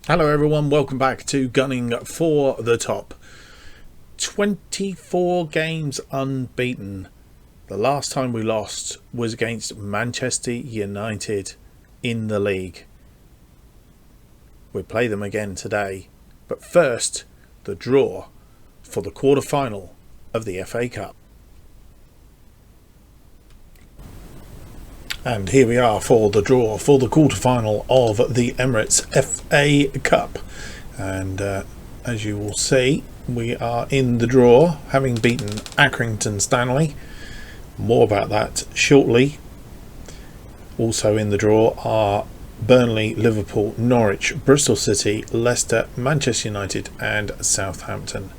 Hello everyone, welcome back to Gunning for the Top. 24 games unbeaten. The last time we lost was against Manchester United in the league. We'll play them again today, but first, the draw for the quarter-final of the FA Cup. And here we are for the draw for the quarter-final of the Emirates FA Cup. And as you will see, we are in the draw, having beaten Accrington Stanley. More about that shortly. Also in the draw are Burnley, Liverpool, Norwich, Bristol City, Leicester, Manchester United and Southampton.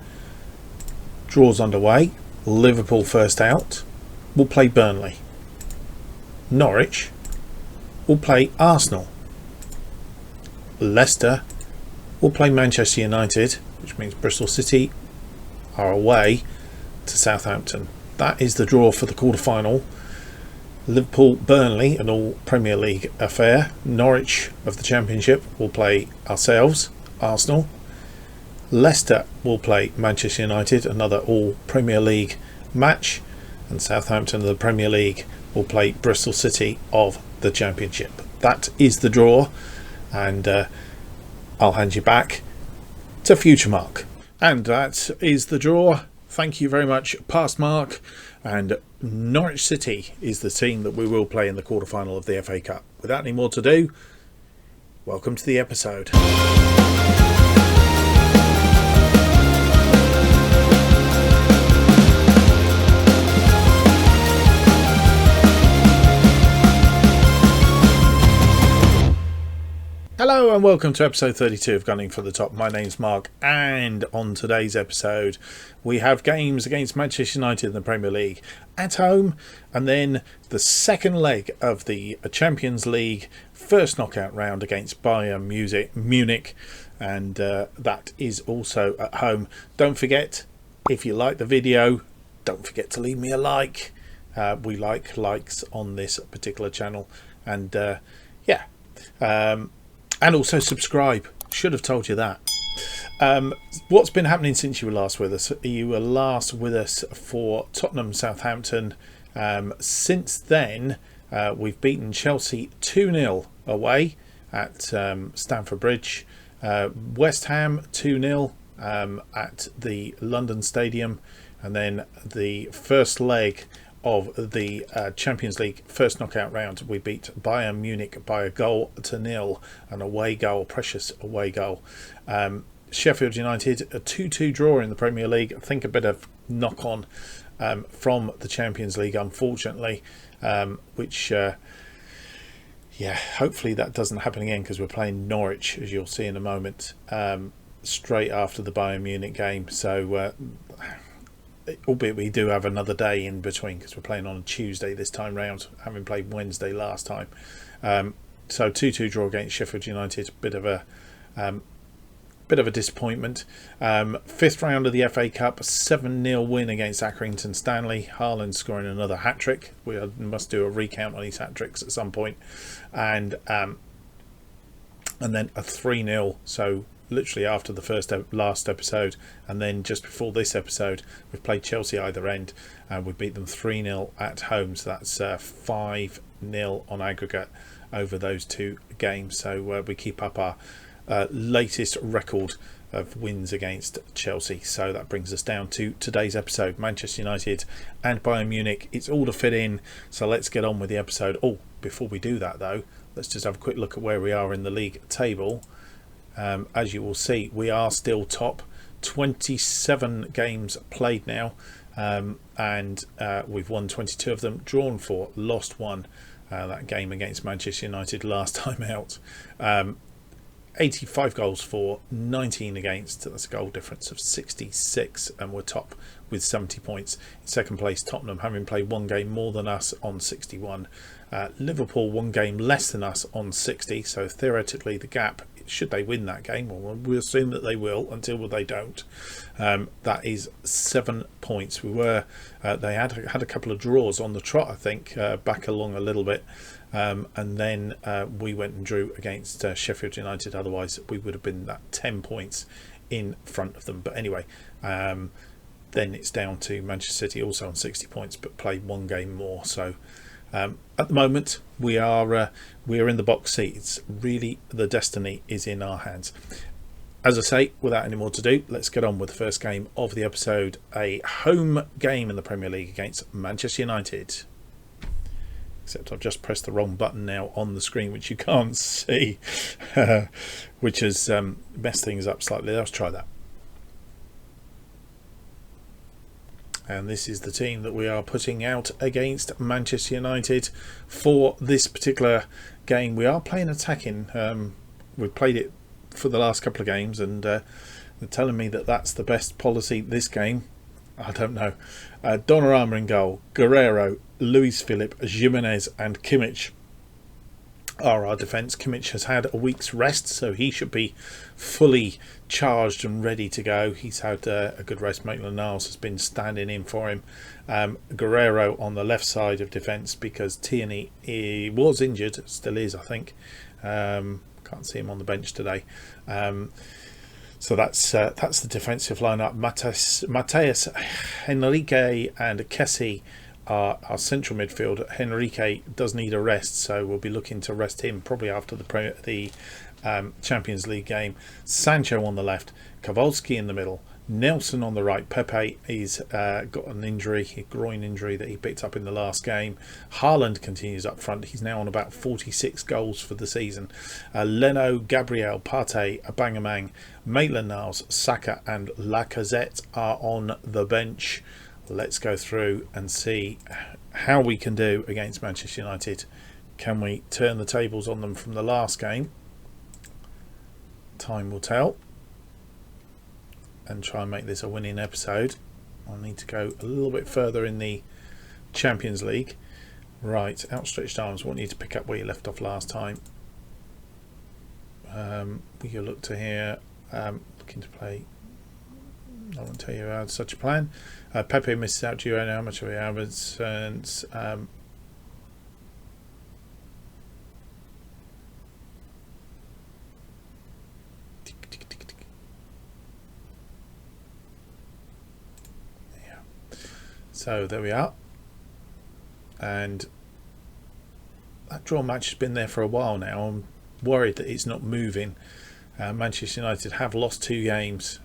Draws underway. Liverpool first out. We'll play Burnley. Norwich will play Arsenal. Leicester will play Manchester United, which means Bristol City are away to Southampton. That is the draw for the quarter-final. Liverpool, Burnley, an all Premier League affair. Norwich of the Championship will play ourselves, Arsenal. Leicester will play Manchester United, another all Premier League match. And Southampton of the Premier League will play Bristol City of the Championship. That is the draw, and I'll hand you back to Future Mark. And that is the draw. Thank you very much, past Mark. And Norwich City is the team that we will play in the quarter-final of the FA Cup. Without any more to do, welcome to the episode. Hello and welcome to episode 32 of Gunning for the Top. My name's Mark, and on today's episode we have games against Manchester United in the Premier League at home, and then the second leg of the Champions League first knockout round against Bayern Munich, and that is also at home. Don't forget, if you like the video, don't forget to leave me a like. We like likes on this particular channel, and and also subscribe. Should have told you that. What's been happening since you were last with us? You were last with us for Tottenham Southampton. Since then, we've beaten Chelsea 2-0 away at Stamford Bridge. West Ham 2-0 at the London Stadium. And then the first leg of the Champions League first knockout round, we beat Bayern Munich by 1-0, an away goal, precious away goal. Sheffield United, a 2-2 draw in the Premier League. I think a bit of knock on from the Champions League, unfortunately, which hopefully that doesn't happen again, because we're playing Norwich, as you'll see in a moment, straight after the Bayern Munich game. So albeit we do have another day in between, because we're playing on a Tuesday this time round, having played Wednesday last time. So 2-2 draw against Sheffield United, bit of a disappointment. Fifth round of the FA Cup, 7-0 win against Accrington Stanley. Haaland scoring another hat-trick. We must do a recount on his hat-tricks at some point. And then a 3-0, so literally after the last episode, and then just before this episode, we've played Chelsea either end, and we beat them 3-0 at home. So that's 5-0 on aggregate over those two games. So we keep up our latest record of wins against Chelsea. So that brings us down to today's episode, Manchester United and Bayern Munich. It's all to fit in, so let's get on with the episode. Before we do that though, let's just have a quick look at where we are in the league table. As you will see, we are still top. 27 games played now, and we've won 22 of them, drawn 4, lost 1. That game against Manchester United last time out. 85 goals for, 19 against. That's a goal difference of 66, and we're top with 70 points. In second place, Tottenham, having played one game more than us on 61. Liverpool one game less than us on 60, so theoretically the gap, should they win that game, well, we'll assume that they will until they don't, that is 7 points. They had a couple of draws on the trot, I think, back along a little bit, and then we went and drew against Sheffield United. Otherwise we would have been that 10 points in front of them. But anyway, then it's down to Manchester City, also on 60 points, but played one game more. So at the moment we are in the box seat. It's really, the destiny is in our hands. As I say, without any more to do, let's get on with the first game of the episode. A home game in the Premier League against Manchester United. Except I've just pressed the wrong button now on the screen, which you can't see, which has messed things up slightly. Let's try that. And this is the team that we are putting out against Manchester United for this particular game. We are playing attacking. We've played it for the last couple of games, and they're telling me that that's the best policy this game. I don't know. Donnarumma in goal, Guerrero, Luis Philippe, Jimenez and Kimmich are our defence. Kimmich has had a week's rest, so he should be fully charged and ready to go. He's had a good rest. Maitland-Niles has been standing in for him. Guerrero on the left side of defence because Tierney was injured, still is I think. Can't see him on the bench today. So that's the defensive lineup. Mateus, Henrique and Kessie are our central midfield. Henrique does need a rest, so we'll be looking to rest him probably after the Champions League game. Sancho on the left, Kowalski in the middle, Nelson on the right. Pepe, he's got an injury, a groin injury that he picked up in the last game. Haaland continues up front. He's now on about 46 goals for the season. Leno, Gabriel, Partey, Aubameyang, Maitland-Niles, Saka and Lacazette are on the bench. Let's go through and see how we can do against Manchester United. Can we turn the tables on them from the last game? Time will tell. And try and make this a winning episode. I'll need to go a little bit further in the Champions League. Right, outstretched arms. Want you to pick up where you left off last time. We can look to here. Looking to play. I won't tell you I had such a plan. Pepe misses out due to how much of our absence. So there we are, and that draw match has been there for a while now. I'm worried that it's not moving. Manchester United have lost 2 games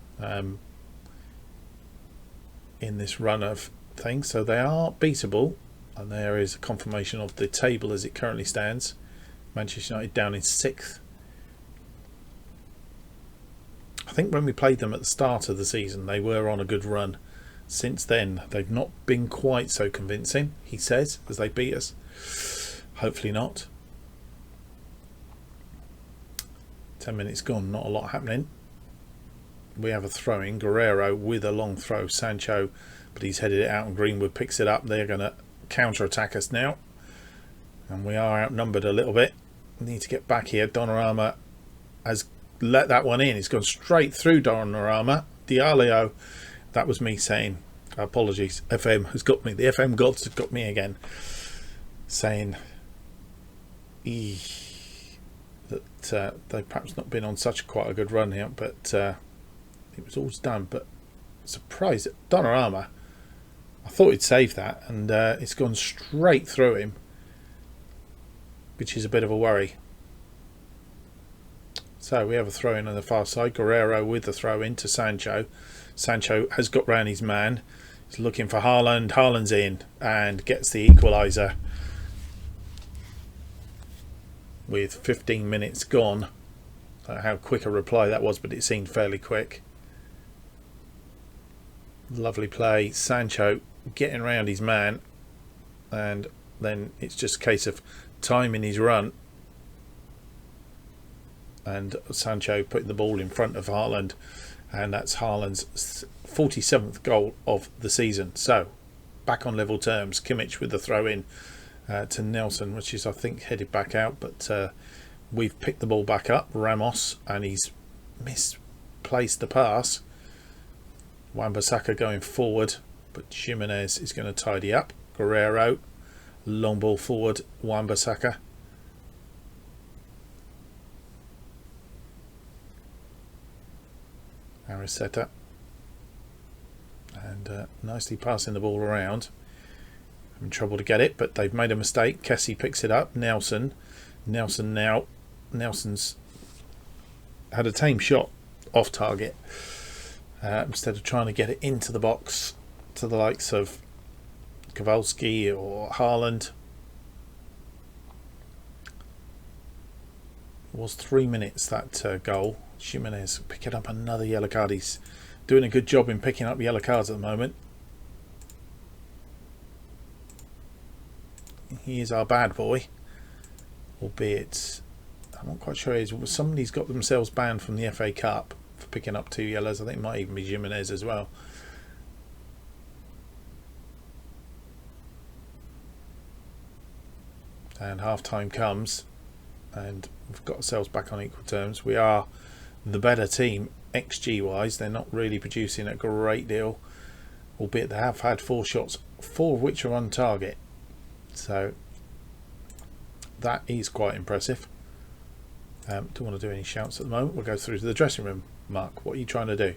in this run of things, so they are beatable, and there is a confirmation of the table as it currently stands. Manchester United down in 6th. I think when we played them at the start of the season they were on a good run. Since then they've not been quite so convincing, he says, as they beat us. Hopefully not. 10 minutes gone, not a lot happening. We have a throw in, Guerrero with a long throw, Sancho, but he's headed it out and Greenwood picks it up. They're going to counter attack us now, and we are outnumbered a little bit. We need to get back here. Donnarumma has let that one in. It's gone straight through Donnarumma. Diallo. That was me saying, apologies, FM has got me. The FM gods have got me again. Saying that they've perhaps not been on such quite a good run here, but it was always done. But surprised at Donnarumma. I thought he'd save that, and it's gone straight through him, which is a bit of a worry. So we have a throw in on the far side. Guerrero with the throw in to Sancho. Sancho has got round his man. He's looking for Haaland. Haaland's in and gets the equaliser with 15 minutes gone. I don't know how quick a reply that was, but it seemed fairly quick. Lovely play. Sancho getting round his man, and then it's just a case of timing his run, and Sancho putting the ball in front of Haaland. And that's Haaland's 47th goal of the season. So, back on level terms. Kimmich with the throw in to Nelson, which is, I think, headed back out. But we've picked the ball back up. Ramos, and he's misplaced the pass. Wan-Bissaka going forward, but Jimenez is going to tidy up. Guerrero, long ball forward. Wan-Bissaka Ariceta, and nicely passing the ball around. Having trouble to get it, but they've made a mistake. Kessie picks it up. Nelson now. Nelson's had a tame shot off target instead of trying to get it into the box to the likes of Kowalski or Haaland. It was 3 minutes, that goal. Jimenez picking up another yellow card. He's doing a good job in picking up yellow cards at the moment. He is our bad boy, albeit I'm not quite sure. Somebody's got themselves banned from the FA Cup for picking up 2 yellows. I think it might even be Jimenez as well. And half time comes, and we've got ourselves back on equal terms. We are the better team XG wise. They're not really producing a great deal, albeit they have had 4 shots, 4 of which are on target. So that is quite impressive. Don't want to do any shouts at the moment. We'll go through to the dressing room. Mark, what are you trying to do?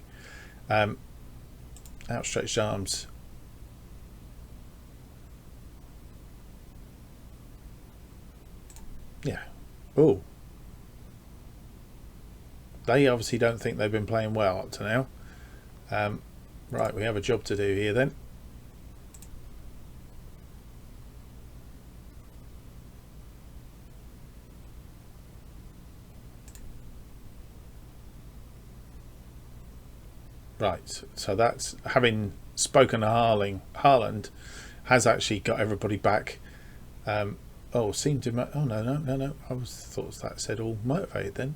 Outstretched arms. Yeah. Oh. They obviously don't think they've been playing well up to now. Right, we have a job to do here then. Right, so that's, having spoken to Haaland has actually got everybody back. Seemed to, oh no, I thought that said all motivated then.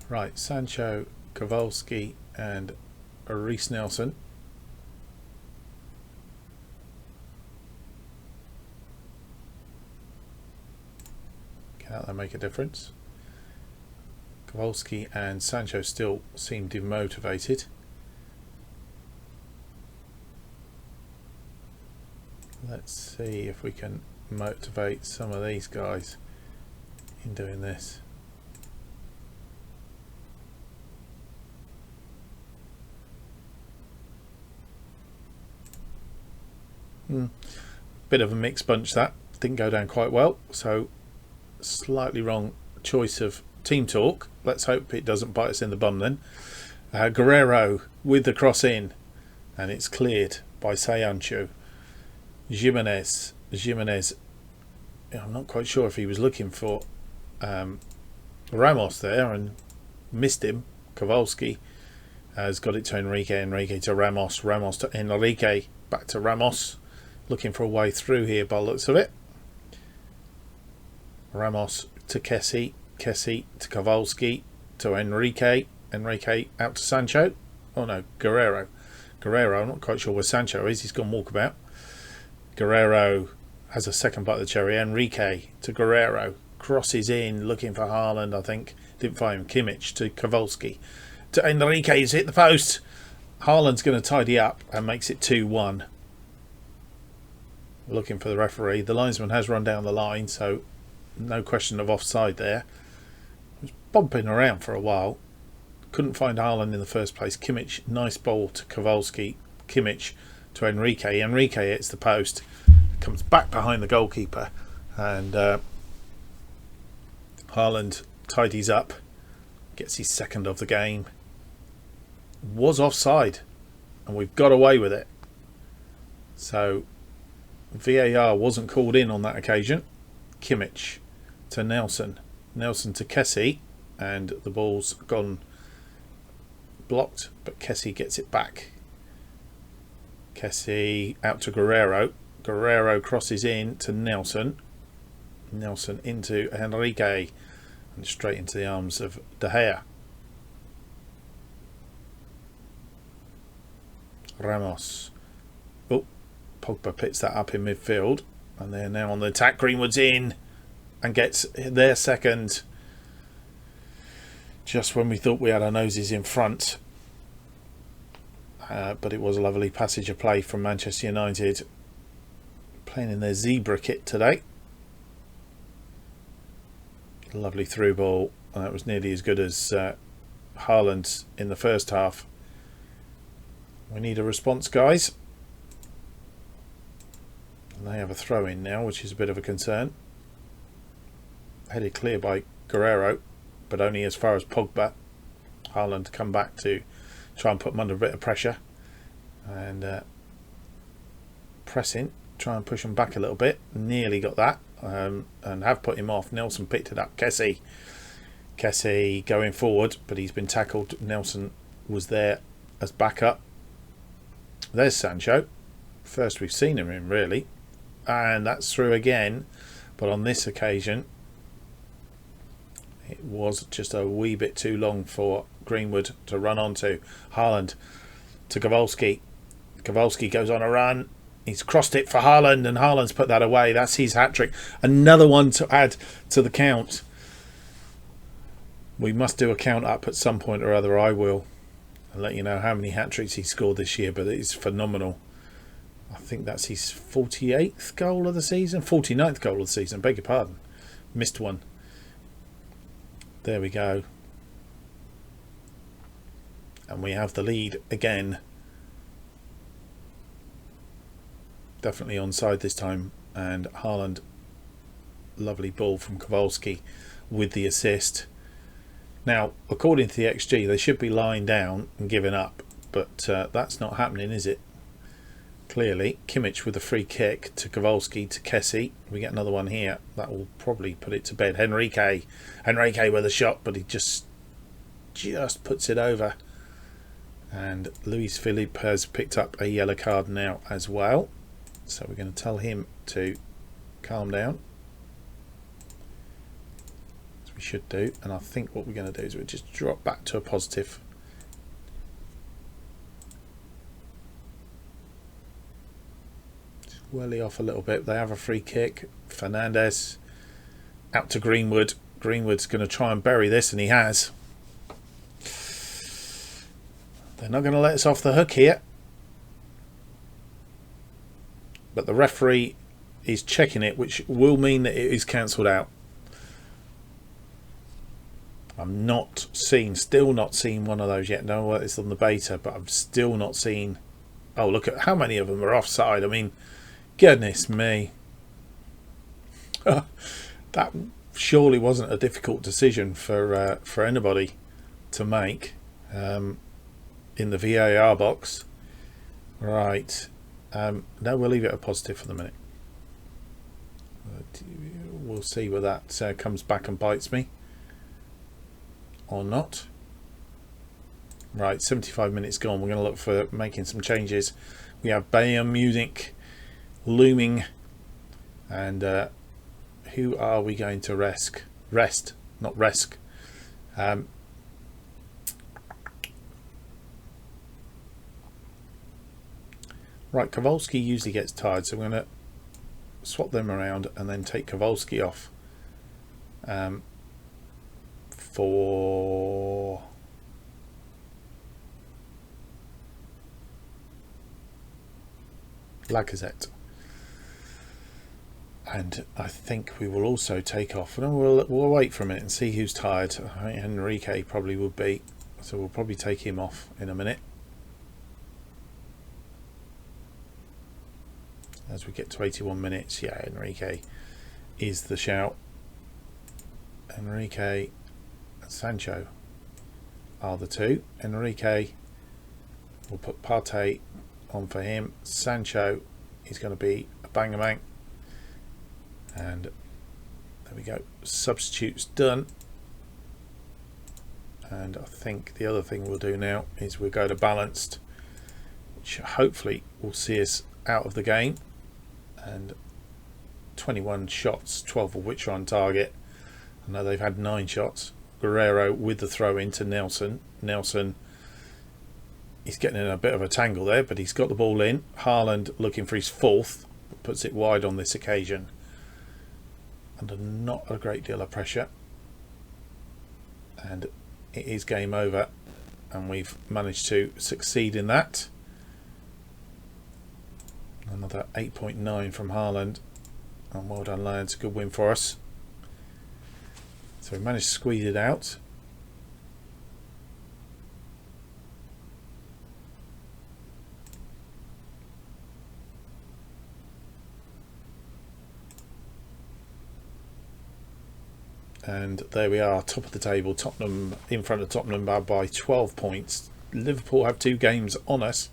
Right, Sancho, Kowalski and Reece Nelson. Can that make a difference? Kowalski and Sancho still seem demotivated. Let's see if we can motivate some of these guys in doing this. Bit of a mixed bunch that. Didn't go down quite well, so slightly wrong choice of team talk. Let's hope it doesn't bite us in the bum then. Guerrero with the cross in, and it's cleared by Sancho. Jimenez, I'm not quite sure if he was looking for Ramos there and missed him. Kowalski has got it to Enrique to Ramos to Enrique, back to Ramos, looking for a way through here by the looks of it. Ramos to Kessie to Kowalski to Enrique out to Sancho. Oh no, Guerrero, I'm not quite sure where Sancho is. He's gone walkabout. Guerrero has a second bite of the cherry. Enrique to Guerrero, crosses in looking for Haaland, I think, didn't find him. Kimmich to Kowalski to Enrique, he's hit the post. Haaland's going to tidy up and makes it 2-1. Looking for the referee. The linesman has run down the line, so no question of offside there. Was bumping around for a while, couldn't find Haaland in the first place. Kimmich, nice ball to Kowalski. Kimmich to Enrique hits the post, comes back behind the goalkeeper, and Haaland tidies up, gets his second of the game. Was offside, and we've got away with it. So VAR wasn't called in on that occasion. Kimmich to Nelson to Kessie, and the ball's gone blocked, but Kessie gets it back. Kessie out to Guerrero crosses in to Nelson into Enrique, and straight into the arms of De Gea. Ramos. Oh, Pogba picks that up in midfield, and they're now on the attack. Greenwood's in and gets their second just when we thought we had our noses in front. But it was a lovely passage of play from Manchester United, playing in their zebra kit today. Lovely through ball, and that was nearly as good as Haaland in the first half. We need a response, guys. And they have a throw in now, which is a bit of a concern. Headed clear by Guerrero, but only as far as Pogba. Haaland come back to try and put him under a bit of pressure. And pressing, try and push him back a little bit. Nearly got that, and have put him off. Nelson picked it up. Kessie going forward, but he's been tackled. Nelson was there as backup. There's Sancho. First we've seen him in, really. And that's through again. But on this occasion, it was just a wee bit too long for Greenwood to run onto. Haaland to Kowalski. Kowalski goes on a run. He's crossed it for Haaland, and Haaland's put that away. That's his hat-trick. Another one to add to the count. We must do a count up at some point or other. I will. I'll let you know how many hat-tricks he scored this year, but it's phenomenal. I think that's his 48th goal of the season. 49th goal of the season. Beg your pardon. Missed one. There we go. And we have the lead again. Definitely onside this time. And Haaland, lovely ball from Kowalski with the assist. Now, according to the XG, they should be lying down and giving up. But that's not happening, is it? Clearly, Kimmich with a free kick to Kowalski to Kessie. We get another one here. That will probably put it to bed. Henrique with a shot, but he just puts it over. And Luis Philippe has picked up a yellow card now as well. So we're going to tell him to calm down. As we should do. And I think what we're going to do is we'll just drop back to a positive. Welly off a little bit. They have a free kick. Fernandes out to Greenwood. Greenwood's going to try and bury this, and he has. They're not going to let us off the hook here. But the referee is checking it, which will mean that it is cancelled out. I'm not seeing, still not seen one of those yet. No, it's on the beta, but I've still not seen. Oh, look at how many of them are offside. I mean, goodness me. That surely wasn't a difficult decision for anybody to make in the VAR box. Right. No, we'll leave it a positive for the minute. We'll see whether that comes back and bites me or not. Right, 75 minutes gone. We're going to look for making some changes. We have Bayern Munich looming, and who are we going to rest? Not risk. Right, Kowalski usually gets tired, so we're going to swap them around and then take Kowalski off for Lacazette. And I think we will also take off, and we'll wait for a minute and see who's tired. I think Henrique probably would be, so we'll probably take him off in a minute as we get to 81 minutes. Yeah, Henrique is the shout. Henrique and Sancho are the two. Henrique, we'll put Partey on for him. Sancho is going to be a bang-a-bang. And there we go. Substitutes done. And I think the other thing we'll do now is we'll go to balanced, which hopefully will see us out of the game. And 21 shots, 12 of which are on target. I know they've had 9 shots. Guerrero with the throw into Nelson. Nelson, he's getting in a bit of a tangle there, but he's got the ball in. Haaland looking for his 4th, puts it wide on this occasion. Under not a great deal of pressure. And it is game over. And we've managed to succeed in that. Another 8.9 from Haaland. And well done, lads. Good win for us. So we managed to squeeze it out. And there we are, top of the table. Tottenham in front of Tottenham by 12 points. Liverpool have 2 games on us,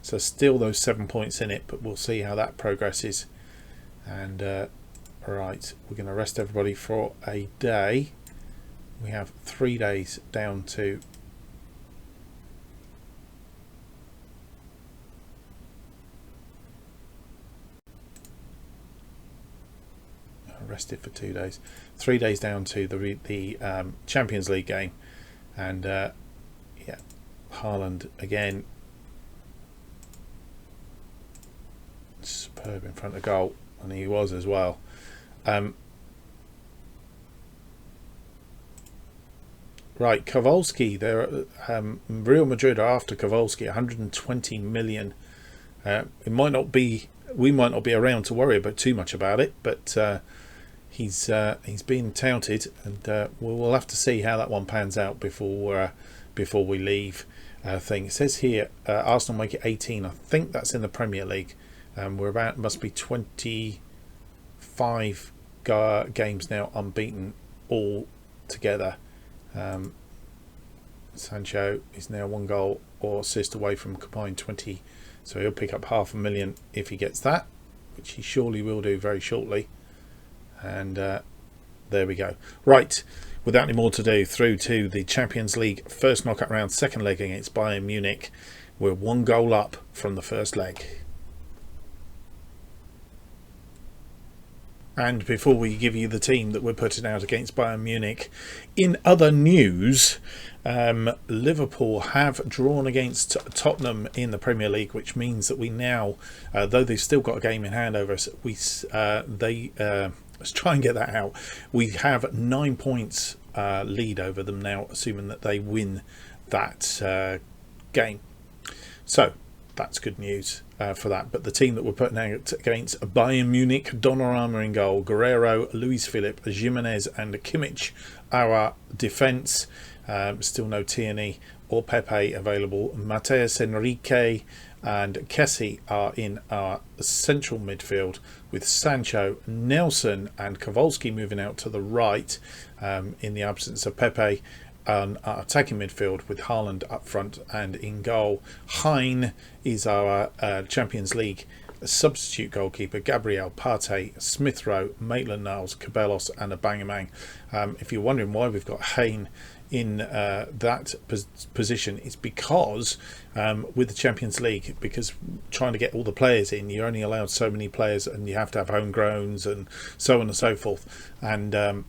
so still those 7 points in it, but we'll see how that progresses. And right, we're going to rest everybody for a day. We have 3 days down to rested for 2 days. 3 days down to the Champions League game, and yeah, Haaland again, superb in front of goal, and he was as well. Right, Kowalski. There, Real Madrid are after Kowalski, 120 million. It might not be. We might not be around to worry about too much about it, but he's been touted, and we'll have to see how that one pans out before we leave. Thing it says here, Arsenal make it 18. I think that's in the Premier League. We're about, must be 25 games now unbeaten all together. Sancho is now 1 goal or assist away from combined 20, so he'll pick up $500,000 if he gets that, which he surely will do very shortly. And there we go. Right, without any more to do, through to the Champions League first knockout round, second leg against Bayern Munich. We're 1 goal up from the first leg. And before we give you the team that we're putting out against Bayern Munich, in other news, Liverpool have drawn against Tottenham in the Premier League, which means that we now, though they've still got a game in hand over us, let's try and get that out. We have 9 points lead over them now, assuming that they win that game. So that's good news for that. But the team that we're putting out against Bayern Munich: Donnarumma in goal, Guerrero, Luis Philippe, Jimenez and Kimmich. Our defence, still no Tierney or Pepe available. Mateus Enrique and Kessie are in our central midfield, with Sancho, Nelson and Kowalski moving out to the right in the absence of Pepe. Our attacking midfield with Haaland up front and in goal. Hein is our Champions League substitute goalkeeper. Gabriel, Partey, Smith Rowe, Maitland-Niles, Cabellos and Aubameyang. If you're wondering why we've got Hein in that position, it's because with the Champions League, because trying to get all the players in, you're only allowed so many players, and you have to have homegrowns and so on and so forth. And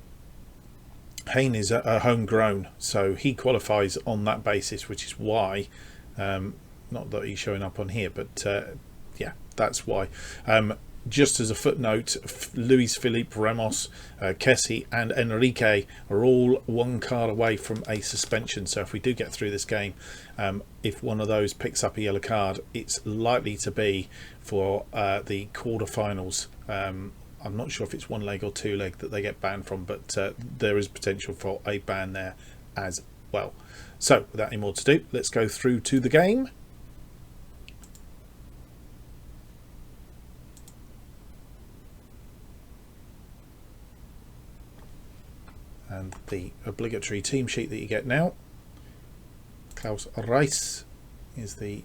Hein is a homegrown, so he qualifies on that basis, which is why, not that he's showing up on here, but yeah, that's why. Just as a footnote, Luis Philippe, Ramos, Kessie and Enrique are all 1 card away from a suspension. So if we do get through this game, if one of those picks up a yellow card, it's likely to be for the quarterfinals. I'm not sure if it's 1 leg or 2 leg that they get banned from, but there is potential for a ban there as well. So without any more to do, let's go through to the game. And the obligatory team sheet that you get now. Klaus Reis is the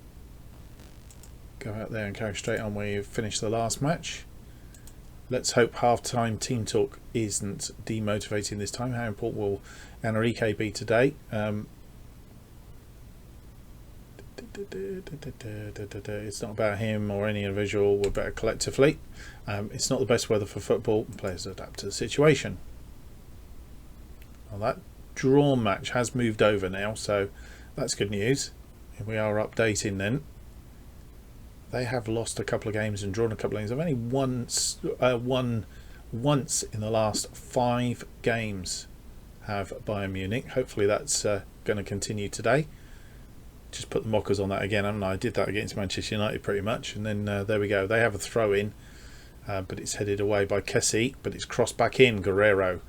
go out there and carry straight on where you finished the last match. Let's hope half-time team talk isn't demotivating this time. How important will Enrique be today? It's not about him or any individual. We're better collectively. It's not the best weather for football. Players adapt to the situation. Well, that drawn match has moved over now, so that's good news. Here we are updating then. They have lost a couple of games and drawn a couple of games. They've only won once in the last 5 games, have Bayern Munich. Hopefully that's going to continue today. Just put the mockers on that again, haven't I? I did that against Manchester United pretty much. And then there we go. They have a throw in, but it's headed away by Kessie, but it's crossed back in. Guerrero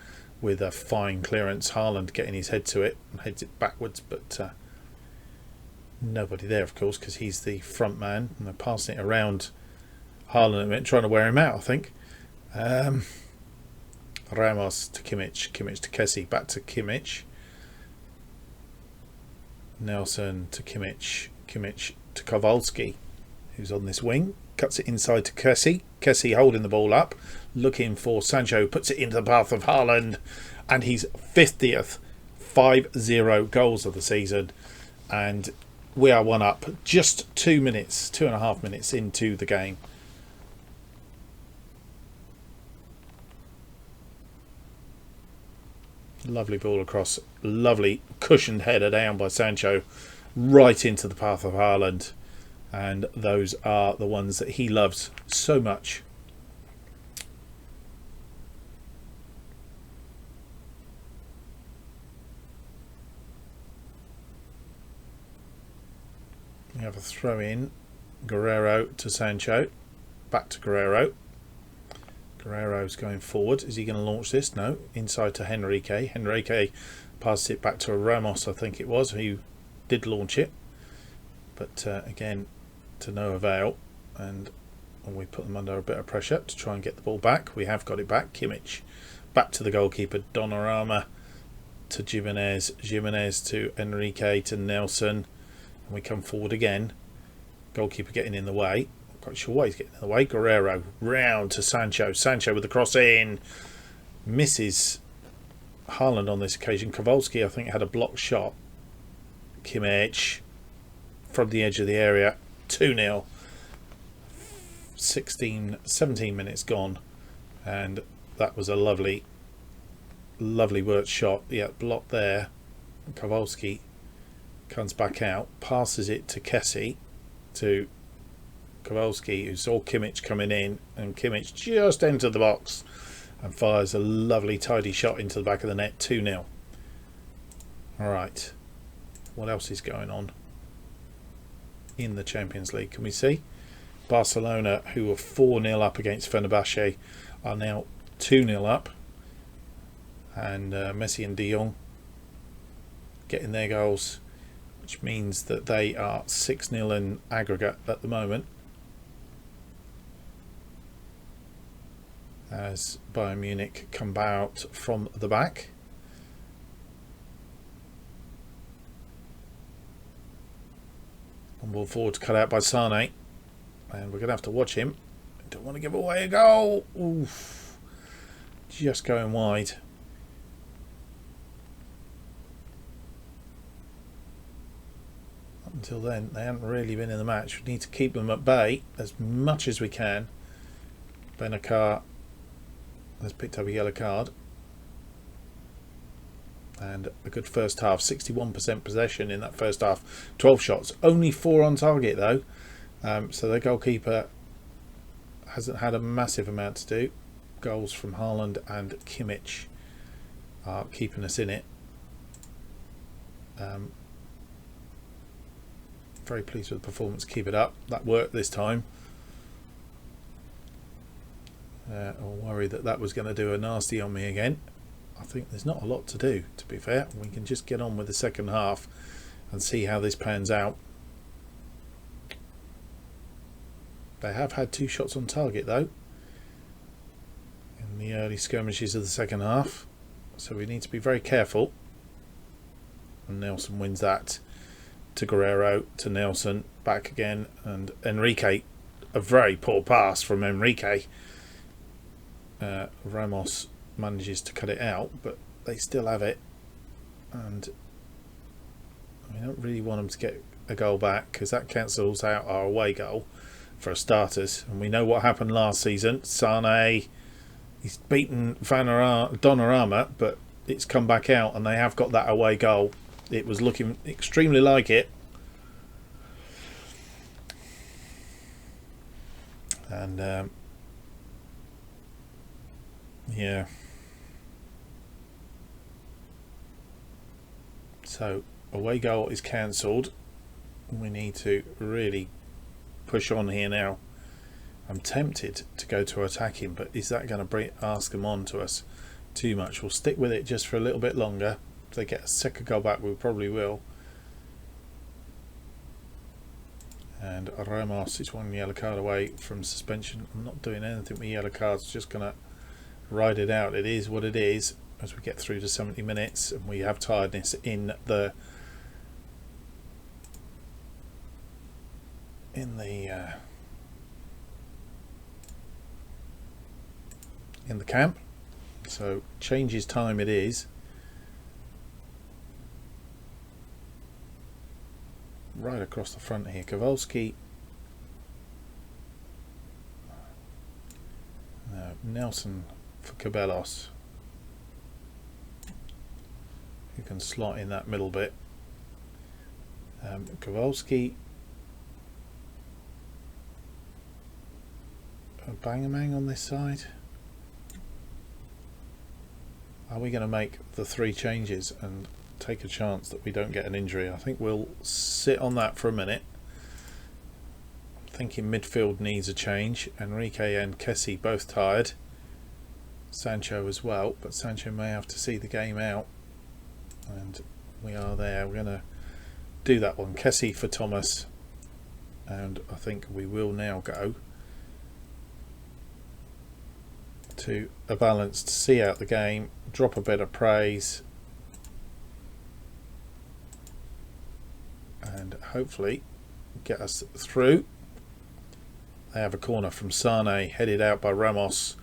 with a fine clearance. Haaland getting his head to it and heads it backwards, but nobody there, of course, because he's the front man, and they're passing it around Haaland, trying to wear him out, I think. Ramos to Kimmich, Kimmich to Kessie, back to Kimmich. Nelson to Kimmich, Kimmich to Kowalski, who's on this wing, cuts it inside to Kessie, Kessie holding the ball up, looking for Sancho, puts it into the path of Haaland, and his 50th 5-0 goals of the season, and we are 1-up just 2.5 minutes into the game. Lovely ball across, lovely cushioned header down by Sancho, right into the path of Haaland, and those are the ones that he loves so much. We have a throw in, Guerrero to Sancho, back to Guerrero. Guerrero's going forward. Is he going to launch this? No. Inside to Henrique. Henrique passes it back to Ramos, I think it was, who did launch it. But again, to no avail. And we put them under a bit of pressure to try and get the ball back. We have got it back. Kimmich back to the goalkeeper. Donnarumma to Jimenez. Jimenez to Henrique to Nelson. And we come forward again. Goalkeeper getting in the way. Quite sure why he's getting in the way. Guerrero round to Sancho. Sancho with the cross in. Misses Haaland on this occasion. Kowalski, I think, had a blocked shot. Kimmich from the edge of the area. 2-0. 17 minutes gone. And that was a lovely worked shot. Yeah, blocked there. Kowalski comes back out. Passes it to Kessie. To Kowalski, who saw Kimmich coming in, and Kimmich just entered the box and fires a lovely tidy shot into the back of the net. 2-0. Alright, what else is going on in the Champions League? Can we see? Barcelona, who were 4-0 up against Fenerbahce, are now 2-0 up, and Messi and De Jong getting their goals, which means that they are 6-0 in aggregate at the moment, as Bayern Munich come out from the back. And ball forward cut out by Sane, and we're going to have to watch him. Don't want to give away a goal. Oof. Just going wide. Up until then, they haven't really been in the match. We need to keep them at bay as much as we can. Benacar has picked up a yellow card, and a good first half. 61% possession in that first half. 12 shots, only 4 on target though, so their goalkeeper hasn't had a massive amount to do. Goals from Haaland and Kimmich are keeping us in it. Very pleased with the performance. Keep it up. That worked this time. I worry that was going to do a nasty on me again. I think there's not a lot to do, to be fair. We can just get on with the second half and see how this pans out. They have had 2 shots on target though in the early skirmishes of the second half, so we need to be very careful. And Nelson wins that to Guerrero, to Nelson, back again, and Enrique, a very poor pass from Enrique. Ramos manages to cut it out, but they still have it, and we don't really want them to get a goal back because that cancels out our away goal for starters, and we know what happened last season. Sane, he's beaten Donnarumma, but it's come back out and they have got that away goal. It was looking extremely like it, and yeah, so away goal is cancelled. We need to really push on here now. I'm tempted to go to attacking, but is that going to ask them on to us too much? We'll stick with it just for a little bit longer. If they get a second goal back, we probably will. And Ramos is 1 yellow card away from suspension. I'm not doing anything with yellow cards, just going to ride it out. It is what it is as we get through to 70 minutes, and we have tiredness in the camp. So changes time it is. Right across the front here, Kowalski. Nelson for Cabellos, who can slot in that middle bit. Kowalski, a Bangamang on this side. Are we going to make the 3 changes and take a chance that we don't get an injury? I think we'll sit on that for a minute. I'm thinking midfield needs a change. Enrique and Kessie both tired. Sancho as well, but Sancho may have to see the game out, and we are there. We're going to do that one. Kessie for Thomas, and I think we will now go to a balance to see out the game, drop a bit of praise, and hopefully get us through. They have a corner from Sane, headed out by Ramos.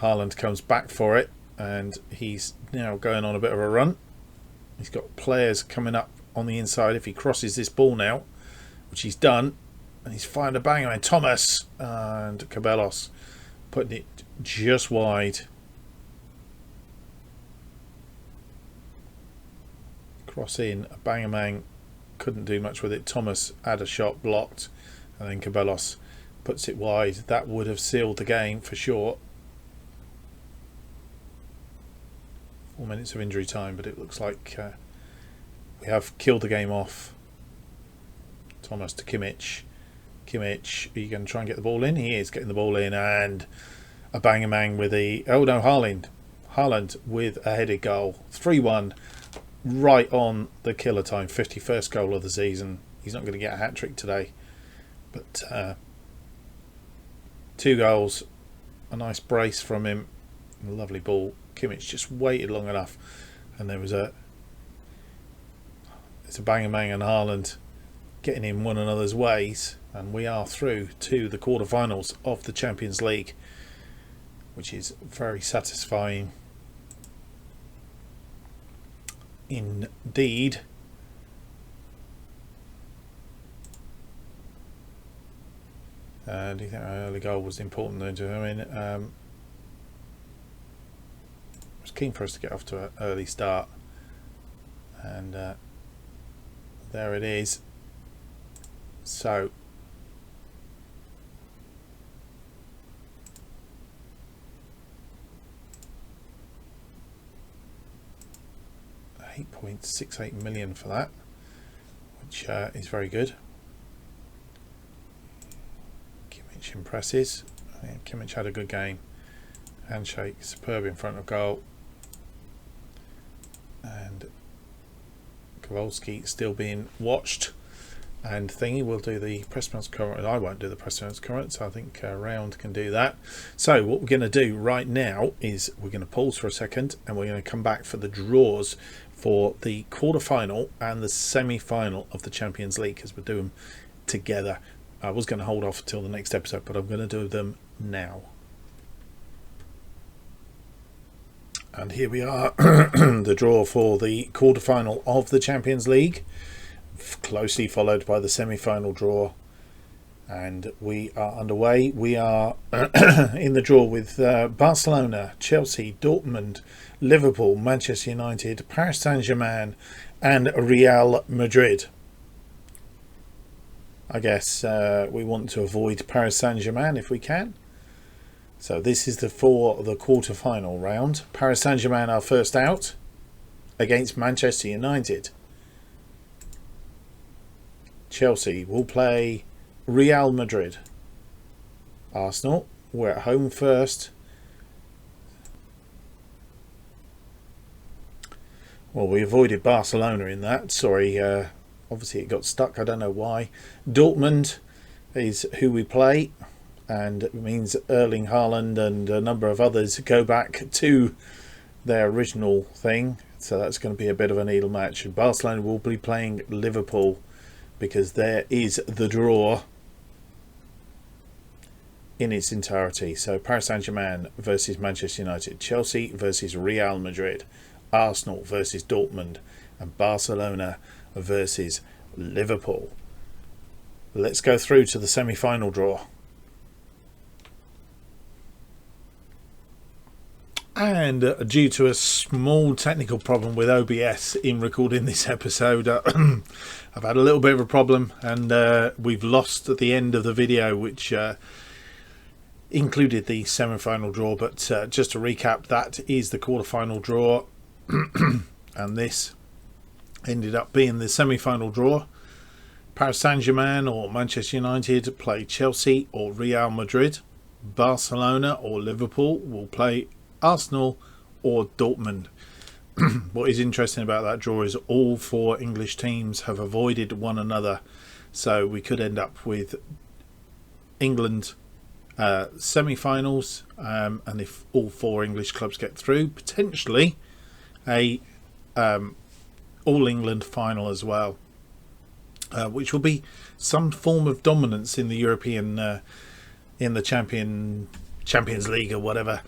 Haaland comes back for it, and he's now going on a bit of a run. He's got players coming up on the inside if he crosses this ball now, which he's done, and he's fired a banger, and Thomas and Cabellos putting it just wide. Cross in, a Bangamang couldn't do much with it. Thomas had a shot blocked, and then Cabellos puts it wide. That would have sealed the game for sure. 4 minutes of injury time, but it looks like we have killed the game off. Thomas to Kimmich. Kimmich, are you going to try and get the ball in? He is getting the ball in, and a Bangamang with the... Oh no, Haaland with a headed goal. 3-1, right on the killer time. 51st goal of the season. He's not going to get a hat-trick today, but 2 goals, a nice brace from him, a lovely ball. Kimmich just waited long enough, and it's a Bangamang and Haaland getting in one another's ways, and we are through to the quarterfinals of the Champions League, which is very satisfying indeed. Do you think our early goal was important though? I mean, it was keen for us to get off to an early start, and there it is. So £8.68 million for that, which is very good. Kimmich impresses. I think Kimmich had a good game. Handshake, superb in front of goal. And Kowalski still being watched. And Thingy will do the press bounce current. I won't do the press bounce current, so I think Round can do that. So what we're going to do right now is we're going to pause for a second, and we're going to come back for the draws for the quarter-final and the semi-final of the Champions League, because we're doing them together. I was going to hold off until the next episode, but I'm going to do them now. And here we are, the draw for the quarter-final of the Champions League, closely followed by the semi-final draw, and we are underway. We are in the draw with Barcelona, Chelsea, Dortmund, Liverpool, Manchester United, Paris Saint-Germain and Real Madrid. I guess we want to avoid Paris Saint-Germain if we can. So this is for the quarter-final round. Paris Saint-Germain are first out against Manchester United. Chelsea will play Real Madrid. Arsenal, we're at home first. Well, we avoided Barcelona in that. Sorry, obviously it got stuck. I don't know why. Dortmund is who we play. and it means Erling Haaland and a number of others go back to their original thing. So that's going to be a bit of a needle match. Barcelona will be playing Liverpool because there is the draw in its entirety. So Paris Saint-Germain versus Manchester United, Chelsea versus Real Madrid, Arsenal versus Dortmund, and Barcelona versus Liverpool. Let's go through to the semi-final draw. And due to a small technical problem with OBS in recording this episode, I've had a little bit of a problem, and we've lost at the end of the video, which included the semi-final draw. But just to recap, that is the quarter-final draw, and this ended up being the semi-final draw. Paris Saint-Germain or Manchester United play Chelsea or Real Madrid. Barcelona or Liverpool will play Arsenal or Dortmund. What is interesting about that draw is all four English teams have avoided one another, so we could end up with England semi-finals, and if all four English clubs get through, potentially a all England final as well, which will be some form of dominance in the European in the Champions League or whatever.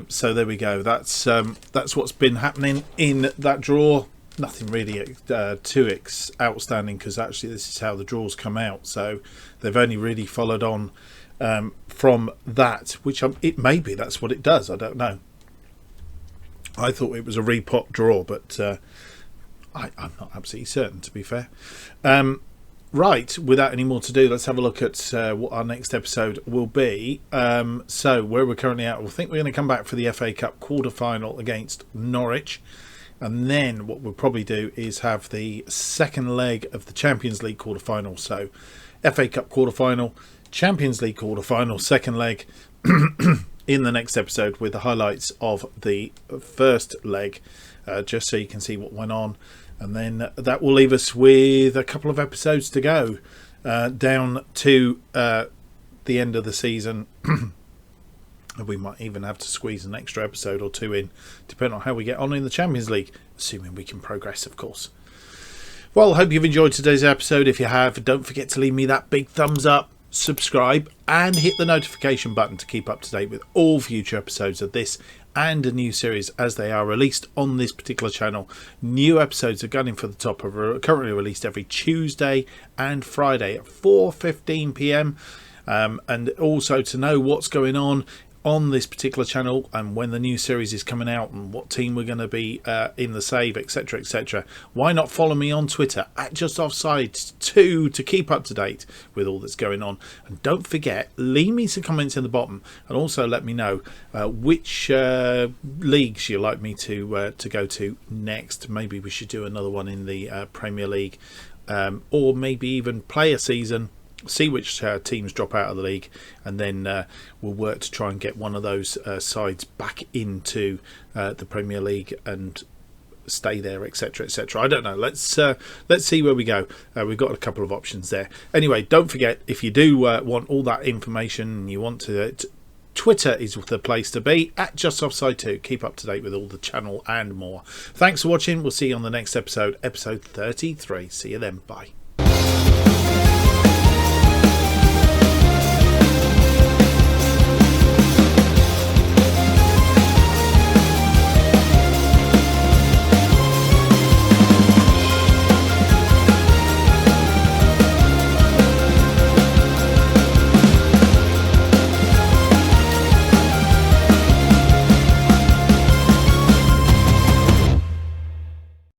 So there we go. That's what's been happening in that draw. Nothing really too outstanding, because actually this is how the draws come out. So they've only really followed on from that, which it may be that's what it does. I don't know. I thought it was a repot draw, but I'm not absolutely certain, to be fair. Right, without any more to do, let's have a look at what our next episode will be. So where we're currently at, I think we're going to come back for the FA Cup quarter-final against Norwich, and then what we'll probably do is have the second leg of the Champions League quarter-final. So FA Cup quarter-final, Champions League quarter-final, second leg in the next episode, with the highlights of the first leg, just so you can see what went on. And then that will leave us with a couple of episodes to go down to the end of the season. We might even have to squeeze an extra episode or two in, depending on how we get on in the Champions League, assuming we can progress, of course. Well, I hope you've enjoyed today's episode. If you have, don't forget to leave me that big thumbs up, subscribe, and hit the notification button to keep up to date with all future episodes of this and a new series as they are released on this particular channel. New episodes are gunning for the top, are currently released every Tuesday and Friday at 4:15 p.m. And also to know what's going on this particular channel and when the new series is coming out and what team we're going to be in the save, etc, etc, why not follow me on Twitter at JustOffsideFM to keep up to date with all that's going on. And don't forget, leave me some comments in the bottom, and also let me know which leagues you'd like me to go to next. Maybe we should do another one in the Premier League, or maybe even play a season, see which teams drop out of the league, and then we'll work to try and get one of those sides back into the Premier League and stay there, etc, etc. I don't know. Let's see where we go. We've got a couple of options there. Anyway, don't forget, if you do want all that information and you want to Twitter is the place to be, at JustOffsideFM. Keep up to date with all the channel and more. Thanks for watching. We'll see you on the next episode 33. See you then. Bye.